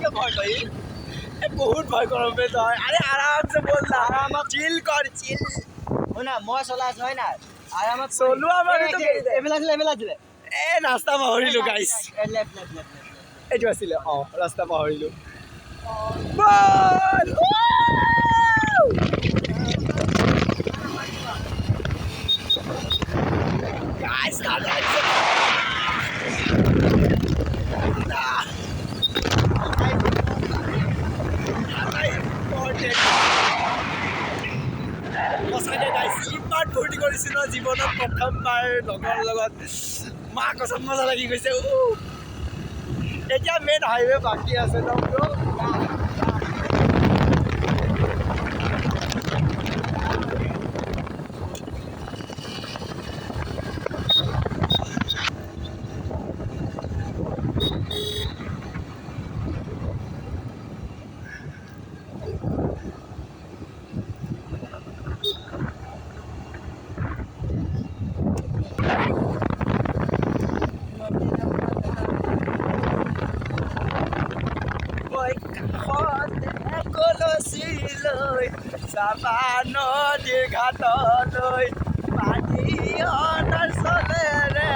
बहुत भय करम बे तय अरे आराम से बोल ना आराम चिल कर चिल हो ना মই চলা আছে হয় না আরামত চলোৱা মানুহ তো এবেলা দিলে এ ৰাস্তা পাহৰিলো গাইস লেফট এইটো আছিল ৰাস্তা পাহৰিলো বল গাইস সঁচাকৈ গাইছ ইমান ফূৰ্তি কৰিছোঁ ন জীৱনত প্ৰথমবাৰ লগৰ লগত মা কচম মজা লাগি গৈছে এতিয়া মেইন হাইৱে বাকী আছে ন ব্ৰ কলচিলৈ চাবা নদীৰ ঘাটলৈ পানী অনাৰ চলেৰে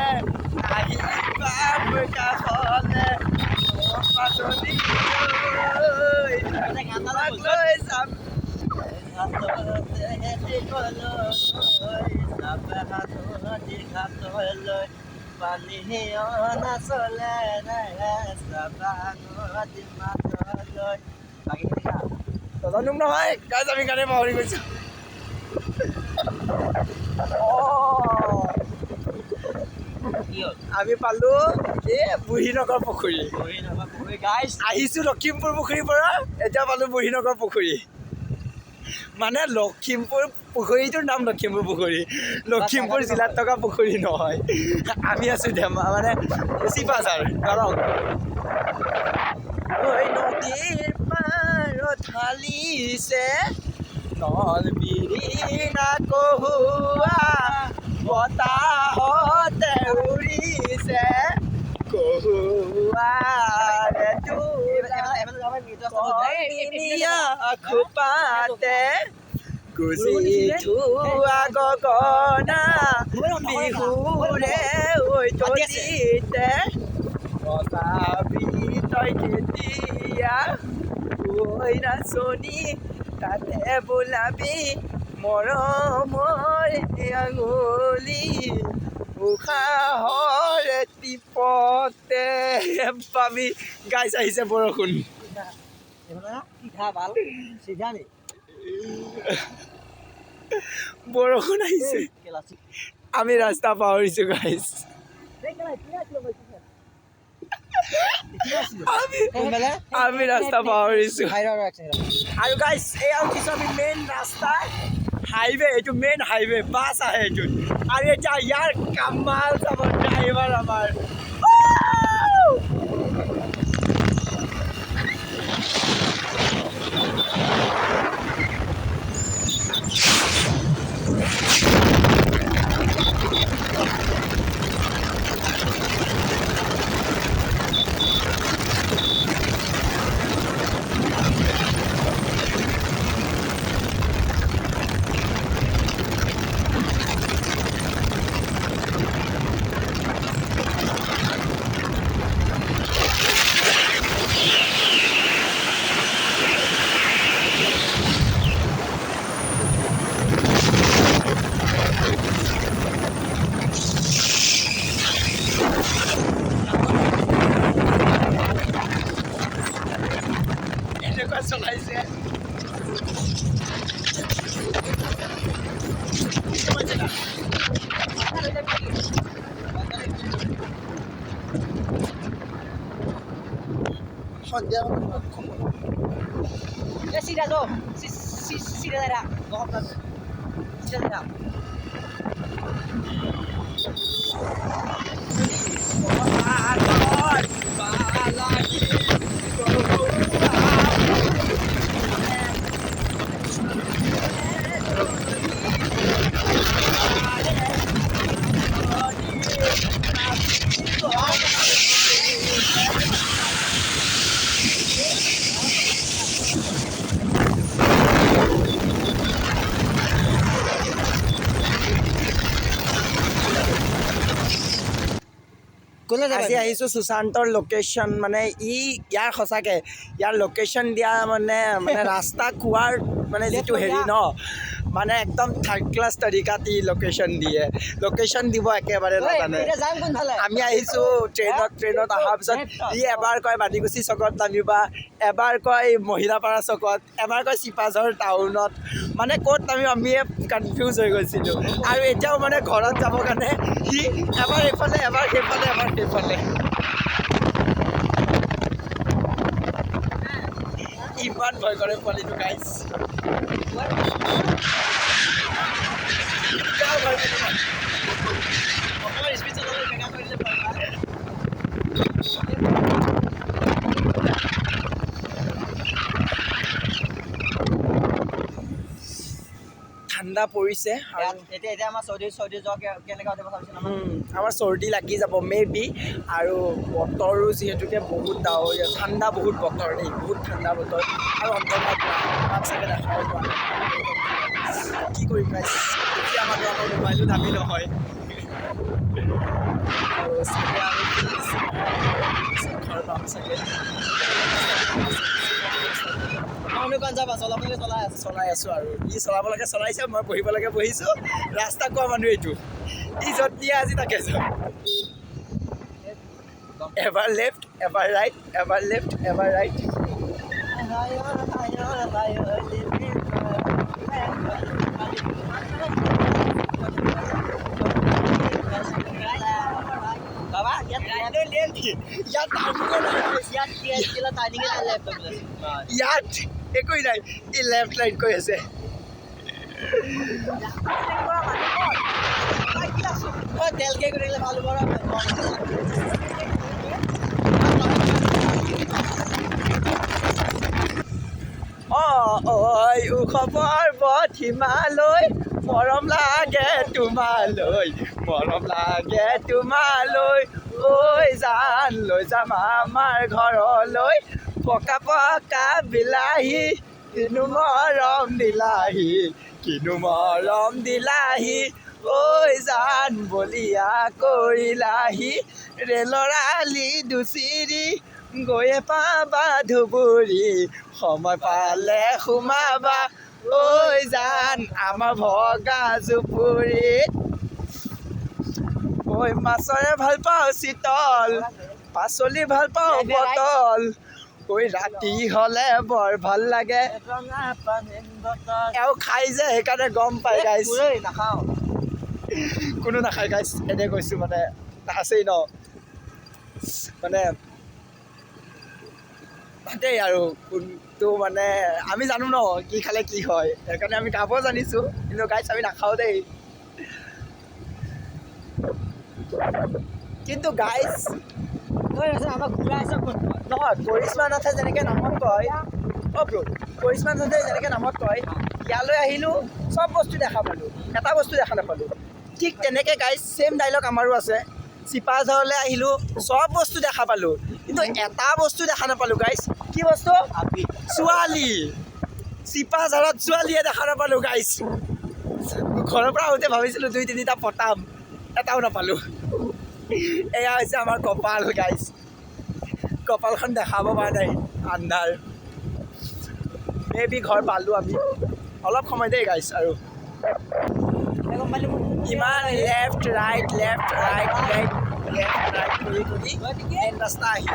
আহিবা মোৰ কাষলে পাচলিলৈ যাম ঘাটলৈ পানী অনা চলেৰে চাবা নদীৰ মাতলৈ জানুম নহয় গাইজ আমি গানে পাহৰি গৈছো আমি পালো এই বুঢ়ীনগৰ পুখুৰী গাইজ আহিছো লখিমপুৰ পুখুৰীৰ পৰা এতিয়া পালো বুঢ়ীনগৰ পুখুৰী মানে লখিমপুৰ পুখুৰীটোৰ নাম লখিমপুৰ পুখুৰী লখিমপুৰ জিলাত থকা পুখুৰী নহয় আমি আছো মানে চিপাঝাৰ দৰং নদীৰ পাৰত ঢালিছে নল বিৰিণা কহুৱা বতাহতে উৰিছে কহুৱাৰে খোপাতে গুচি থোৱা গগনা বিহুৰে ঐ তলিতে বজাবি তই কেতিয়া ঐ নাচনি তাতে বোলাবি মৰমৰ আঙুলি উশাহৰ টিপতে পাবি গাইছ আহিছে বৰষুণ বৰষুণ আহিছে আমি ৰাস্তা পাহৰিছো গাইছ আমি ৰাস্তা পাহৰিছো আৰু গাইছ এয়া উঠিছো আমি মেইন ৰাস্তা হাইৱে এইটো মেইন হাইৱে বাছ আহে এইটোত আৰু এতিয়া ইয়াৰ কামাল যাব ড্ৰাইভাৰ আমাৰ চলাইছে সন্ধিয়া চিধা যাও চিধা যাই চিধা যাই আহিছোঁ সুশান্তৰ লোকেশ্যন মানে ইয়াৰ সঁচাকৈ ইয়াৰ লোকেশ্যন দিয়া মানে ৰাস্তা কোৱাৰ মানে যিটো হেৰি ন মানে একদম থাৰ্ড ক্লাছ তৰিকাত লোকেশ্যন দিয়ে লোকেশ্যন দিব একেবাৰে নাজানে আমি আহিছোঁ ট্ৰেইনত অহাৰ পিছত এবাৰ কয় বাণীকুছি চকত নামিবা এবাৰ কয় মহিলাপাৰা চকত এবাৰ কয় চিপাঝাৰ টাউনত মানে ক'ত নামিম আমিয়ে কনফিউজ হৈ গৈছিলোঁ আৰু এতিয়াও মানে ঘৰত যাবৰ কাৰণে সি এবাৰ এইফালে এবাৰ সেইফালে এবাৰ সেইফালে ইমান ভয় কৰে পোৱালিটো গাইছ ঠাণ্ডা পৰিছে এতিয়া আমাৰ চৰ্দি যোৱা কেনেকৈ উঠিব ভাবিছোঁ আমাৰ চৰ্দি লাগি যাব মে বি আৰু বতৰো যিহেতুকে বহুত ডাৱৰীয়া ঠাণ্ডা বহুত বতৰ দেই বহুত ঠাণ্ডা বতৰ আৰু অন্তৰ্ভাগ চাগে দেখাব পৰা কি কৰিম গাইছ এতিয়া আমাৰ মোবাইলটো দামী নহয় আৰু চাগে আৰু ঘৰ পাম চাগে চলাই আছোঁ আৰু ই চলাব লাগে চলাইছে মই বহিব লাগে বহিছোঁ ৰাস্তা কোৱা মানুহ এইটো ই য'ত দিয়ে আজি তাকে যাওঁ এবাৰ লেফ্ট এবাৰ ৰাইট এবাৰ লেফ্ট এবাৰ ৰাইট ইয়াত একোৱেই নাই ই লেফ্ট ৰাইট কৈ আছে তেলকে কৰিলে ভাল হ'ব খবৰ পৰ্বত হিমালয় মৰম লাগে তোমালৈ ঐ জান লৈ যাম আমাৰ ঘৰলৈ পকা পকা বিলাহী কিনো মৰম দিলাহি ঐ জান বলিয়া কৰিলাহি ৰেলৰ আলি দুচিৰি গৈয়ে পাবা ধুবুৰী সময় পালে সোমাবা ঐ জান আমাৰ ভগা জুপুৰীত ঐ মাছৰে ভাল পাওঁ চিতল পাচলি ভাল পাওঁ বটল ঐ ৰাতি হ'লে বৰ ভাল লাগে এওঁ খাই যে সেইকাৰণে গম পাই গাইছ নাখাওঁ কোনো নাখায় গাইছ এনে কৈছোঁ মানে আছেই ন মানে তাকেই আৰু কোনটো মানে আমি জানো ন কি খালে কি হয় সেইকাৰণে আমি খাব জানিছোঁ কিন্তু গাইছ আমি নাখাওঁ দেই কিন্তু গাইছ আমাক ঘূৰাই আছে নহয় কৰিশ্মা নাথে যেনেকৈ নামত কয় কৰিশ্মা নাথে যেনেকৈ নামত কয় ইয়ালৈ আহিলোঁ চব বস্তু দেখা পালোঁ এটা বস্তু দেখা নাপালোঁ ঠিক তেনেকৈ গাইছ ছেইম ডাইলগ আমাৰো আছে চিপাঝাৰলৈ আহিলোঁ চব বস্তু দেখা পালোঁ কিন্তু এটা বস্তু দেখা নাপালোঁ গাইছ কি বস্তু ছোৱালী চিপাঝাৰত ছোৱালীয়ে দেখা নাপালোঁ গাইছ ঘৰৰ পৰা আহোঁতে ভাবিছিলোঁ 2-3টা পতাম এটাও নাপালোঁ এয়া হৈছে আমাৰ কপাল গাইছ কপালখন দেখাব পৰা নাই আন্ধাৰ মে বি ঘৰ পালোঁ আমি অলপ সময় দেই গাইছ আৰু ইমান লেফ্ট ৰাইট কৰি মেইন ৰাস্তা আহিব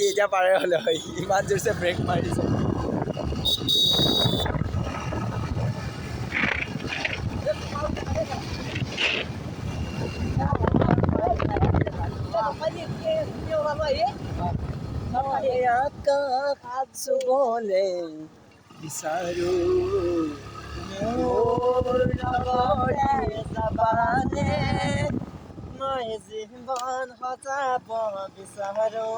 এতিয়া পাৰে হ'লে হয় ইমান জোৰছে ব্ৰেক মাৰি দিছে বিচাৰো মই জীৱন সজাব বিচাৰো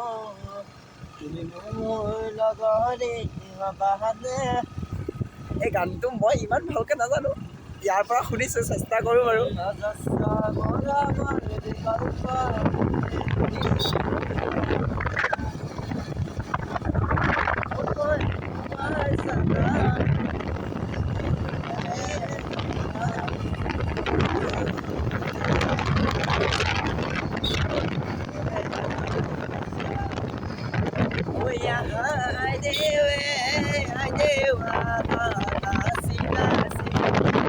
তুমি মোৰ লগৰে হবানে এই গানটো মই ইমান ভালকৈ নাজানো ইয়াৰ পৰা শুনিছোঁ চেষ্টা কৰোঁ বাৰু নাচি নাচি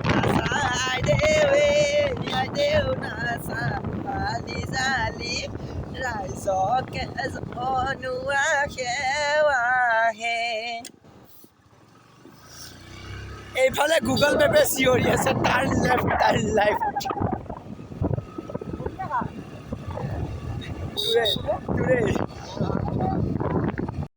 নাচাই দেৱে দেউ নাচা আলি জালি ৰাইজকে জনোৱা সেৱাহে এইফালে গুগল মেপে চিঞৰি আছে টাৰ্ণ লেফ্ট দূৰে